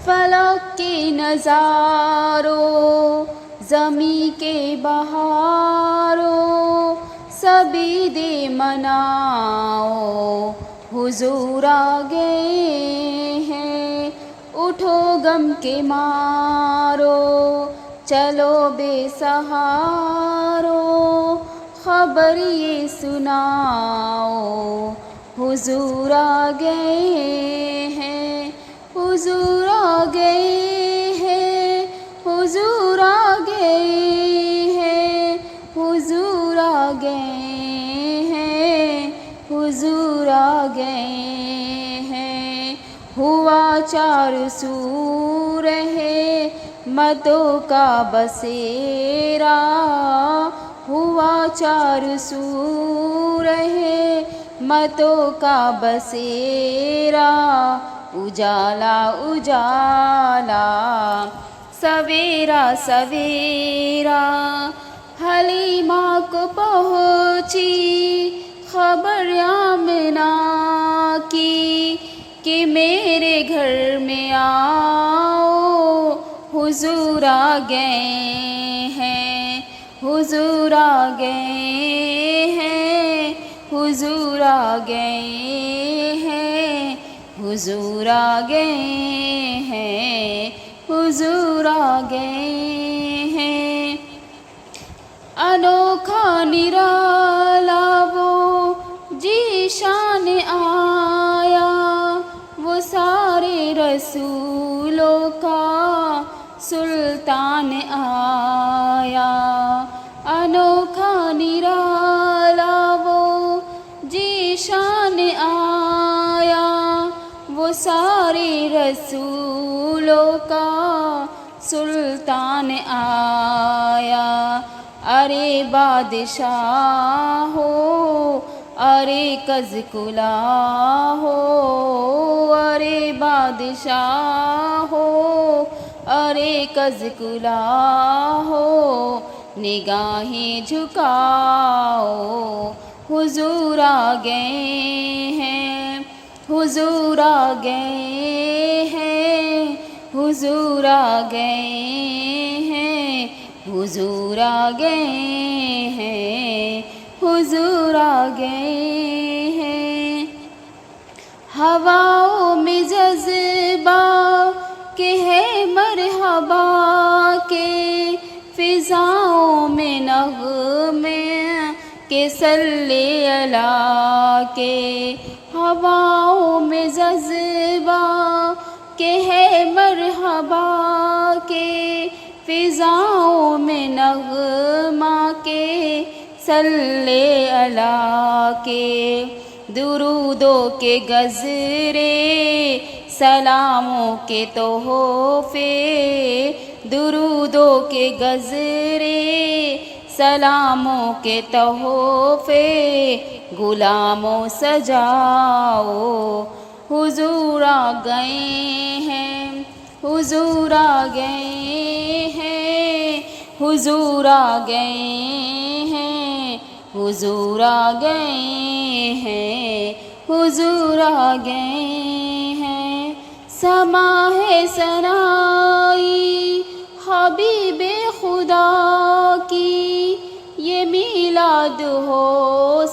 فلک کے نظاروں زمیں کے بہاروں سبھی دے مناؤ حضور آ گئے ہیں، اٹھو غم کے مارو چلو بے سہارو خبر یہ سناؤ حضور آ گئے ہیں، حضور آ گئے ہیں، حضور آ گئے ہیں، حضور آ گئے ہیں، حضور آ گئے ہیں۔ ہوا چار سو رہے متوں کا بسیرا، ہوا چار سو رہے متوں کا بسیرا، اجالا اجالا سویرا سویرا۔ حلیمہ کو پہنچی خبر آمنہ کی کہ میرے گھر میں آؤ حضور آ گئے ہیں، حضور آ گئے ہیں، حضور آ گئے ہیں، حضور آ گئے ہیں، حضور آ گئے ہیں۔ انوکھا نرالا وہ ذیشان آیا، وہ سارے رسولوں کا سلطان آیا۔ انوکھا نرالا وہ ذیشان آیا، وہ سارے رسولوں کا سلطان آیا۔ ارے بادشاہ ہو ارے کز کلا ہو، ارے بادشاہ ہو ارے کز کلا ہو، نگاہیں جھکاؤ حضور آ گئے ہیں، حضور آ گئے ہیں، حضور آ گئے ہیں، حضور آ گئے ہیں، حضور آ گئے ہیں۔ ہواؤں میں جذبہ کہ ہے مرحبا کے، فضاؤں میں نغمے کہ صلی اللہ کے، ہواؤں میں جذبہ کہ ہے مرحبا کے، فضاؤں میں نغمہ کے صلی اللہ کے، درودوں کے گزرے سلاموں کے تحفے، درودوں کے گزرے سلاموں کے تحفے، غلاموں سجاؤ حضور آ گئے ہیں، حضور آ گئے ہیں، حضور آ گئے ہیں، حضور آ گئے ہیں، حضور آ گئے ہیں۔ سما ہے ثنائی حبیب خدا کی، یہ میلاد ہو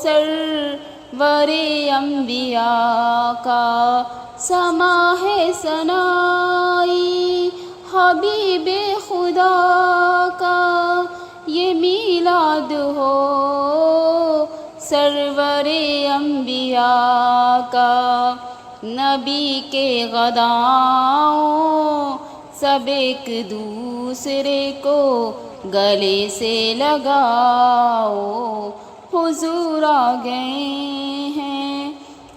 سرور انبیاء کا، سما ہے ثنائی حبیب خدا کا، یہ میلاد ہو سرور انبیاء کا۔ نبی کے غداؤں سب ایک دوسرے کو گلے سے لگاؤ حضور آ گئے ہیں،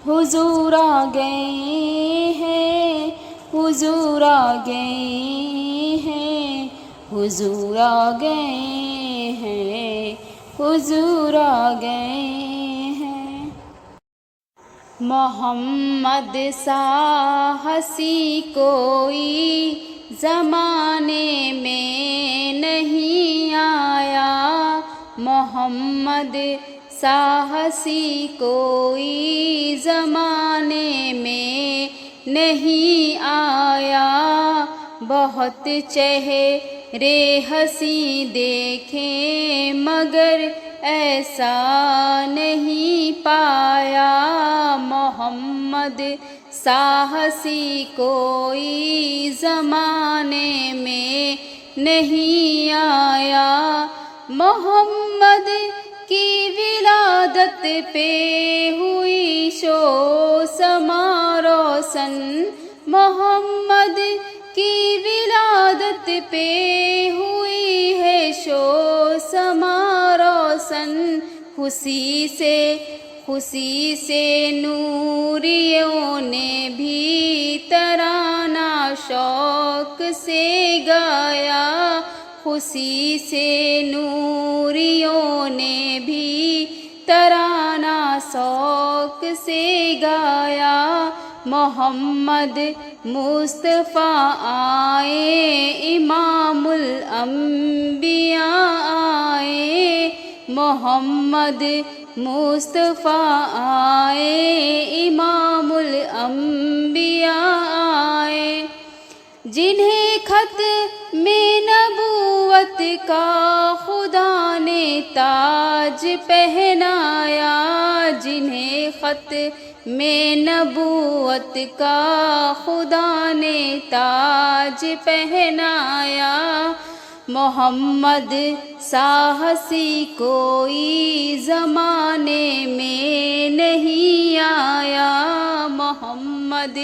حضور آ گئے ہیں، حضور آ گئے ہیں، حضور آ گئے ہیں، حضور آ گئے ہیں۔ محمد سا ہنسی کوئی زمانے میں نہیں آیا، محمد سا ہنسی کوئی زمانے میں نہیں آیا، بہت چہرے ہنسی دیکھے مگر ایسا نہیں پایا، محمد سا ہنسی کوئی زمانے میں نہیں آیا، محمد کی ولادت پہ ہوئی شوسما روشن، محمد کی ولادت پہ ہوئی ہے شوسما روشن، خوشی سے نوریوں نے بھی ترانہ شوق سے گایا، خوشی سے نوریوں نے بھی ترانہ شوق سے گایا، محمد مصطفیٰ آئے امام الانبیاء آئے، محمد مصطفیٰ آئے امام الانبیاء آئے، جنہیں خط میں نبوت کا خدا نے تاج پہنایا، جنہیں خط میں نبوت کا خدا نے تاج پہنایا، محمد سا ہنسی کوئی زمانے میں نہیں آیا، محمد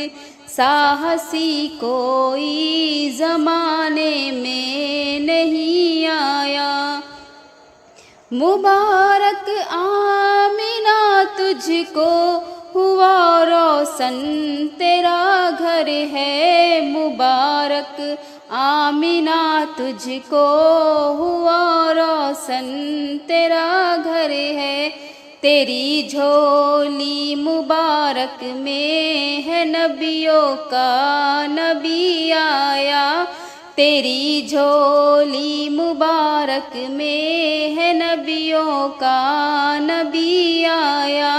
سا ہنسی کوئی زمانے میں نہیں آیا، مبارک آمنہ تجھ کو ہوا روشن تیرا گھر ہے، مبارک آمنہ تجھ کو ہوا روشن تیرا گھر ہے، تیری جھولی مبارک میں ہے نبیوں کا نبی آیا، تیری جھولی مبارک میں ہے نبیوں کا نبی آیا،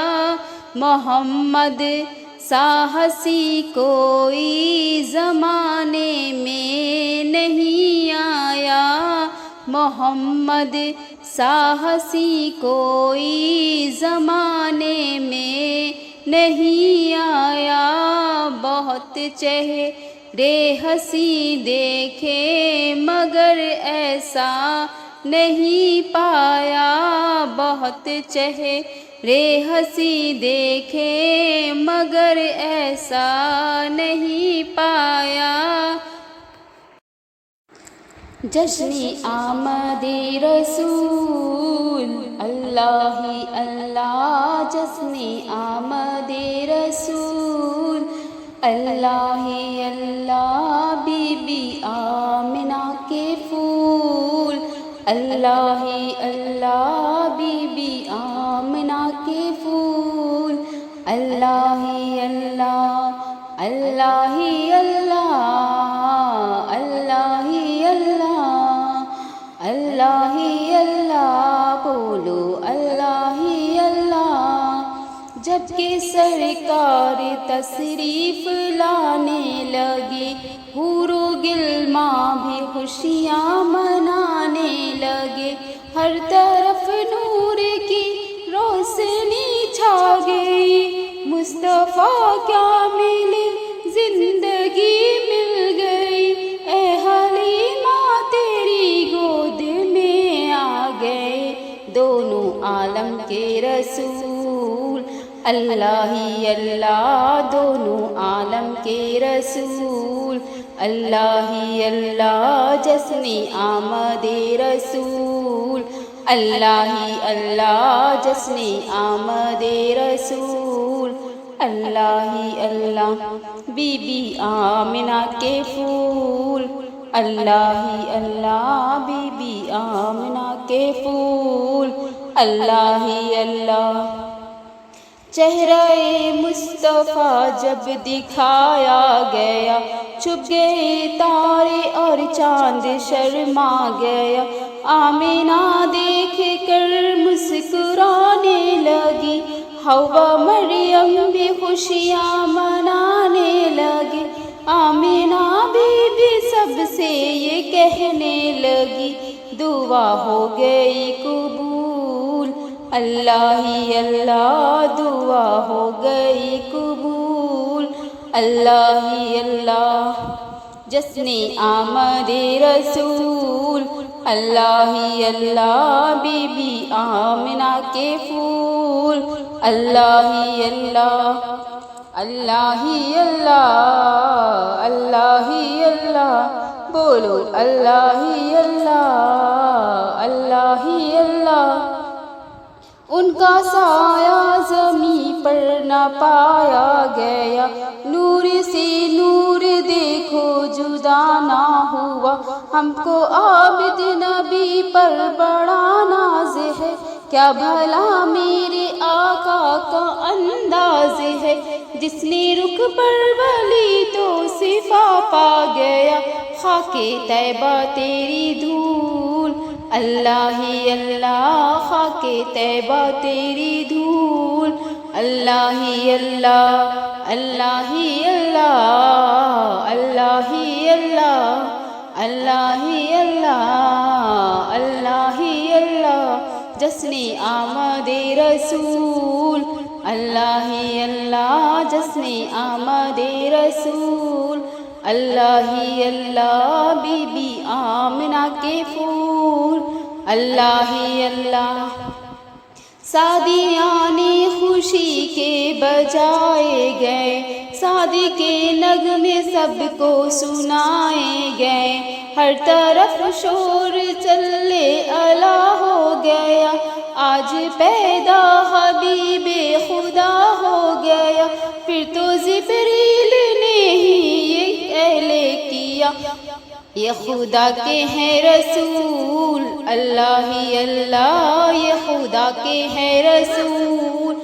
محمد سا ہنسی کوئی زمانے میں نہیں آیا، محمد سا ہنسی کوئی زمانے میں نہیں آیا، بہت چہرے ہنسی دیکھے مگر ایسا نہیں پایا، بہت چہرے ہنسی دیکھے مگر ایسا نہیں پایا، جشن آمد رسول اللہ ہی اللہ، جشن آمد رسول اللہ ہی اللہ، بی بی آمنہ کے پھول اللہ ہی اللہ، بی بی آمنہ کے پھول اللہ ہی اللہ، اللہ ہی اللہ، اللہ ہی اللہ، اللہ ہی اللہ، بولو اللہ ہی اللہ، جب کہ سرکار تشریف لانے لگے، حور و غلمان بھی خوشیاں منانے لگے، ہر طرف نور کی روشنی چھا گئی، مصطفیٰ کیا ملے زندگی مل گئی، اے حلیمہ تیری گود میں آ گئے دونوں عالم کے رسول اللہ ہی اللہ، دونوں عالم کے رسول اللہ ہی اللہ، جشن آمد رسول اللہ ہی اللہ، جشن آمد رسول اللہ ہی اللہ، بی بی آمنہ کے پھول اللہ ہی اللہ، بی بی آمنہ کے پھول اللہ ہی اللہ، چہرہ مصطفیٰ جب دکھایا گیا، چھپ گئے تارے اور چاند شرما گیا، آمنہ دیکھ کر مسکرانے لگی، حوا مریم بھی خوشیاں منانے لگے، آمنہ بی بی سب دعا ہو گئی قبول، اللہ ہی اللہ دعا ہو گئی قبول، اللہ ہی اللہ۔ جشن آمد رسول، اللہ ہی اللہ، بی بی آمنہ کے پھول، اللہ ہی اللہ، اللہ ہی اللہ، اللہ ہی اللہ، بولو اللہ ہی اللہ، اللہ ہی اللہ۔ ان کا سایہ زمیں پر نہ پایا گیا، نور سے نور دیکھو جدا نہ ہوا، ہم کو عابد نبی پر بڑا ناز ہے، کیا بھلا میرے آقا کا انداز ہے، جس نے رخ پر ولی تو صفا پا گیا، خاک طیبہ تیری دھول، اللہ ہی اللہ، خاک طیبہ تیری دھول، اللہ ہی اللہ، اللہ ہی اللہ، اللہ ہی اللہ، اللہ ہی اللہ، اللہ ہی اللہ۔ جشن آمد رسول، اللہ ہی اللہ، جشن آمد رسول، اللہ ہی اللہ، بی بی آمنہ کے پھول، اللہ ہی اللہ۔ سعدیان خوشی کے بجائے گئے، سعدی کے نغمے سب کو سنائے گئے، ہر طرف شور چلے الا ہو گیا، آج پیدا حبیب خدا ہو گیا، پھر تو جبریل نے ہی یہ اعلان کیا، یہ خدا کے ہیں رسول، اللہ ہی اللہ، یہ خدا کے ہیں رسول،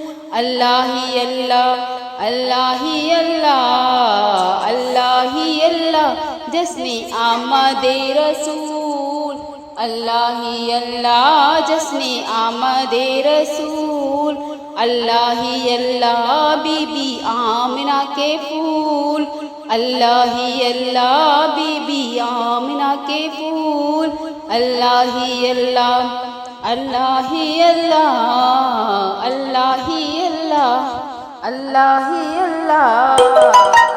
اللہ ہی اللہ، اللہ ہی اللہ، اللہ ہی اللہ۔ جشن آمد رسول، اللہ ہی اللہ، جشن آمد رسول، اللہ ہی اللہ، بی بی آمنہ کے پھول، اللہ ہی اللہ، بی بی آمنہ کے پھول، اللہ ہی اللہ، اللہ ہی اللہ، اللہ ہی اللہ، اللہ ہی اللہ۔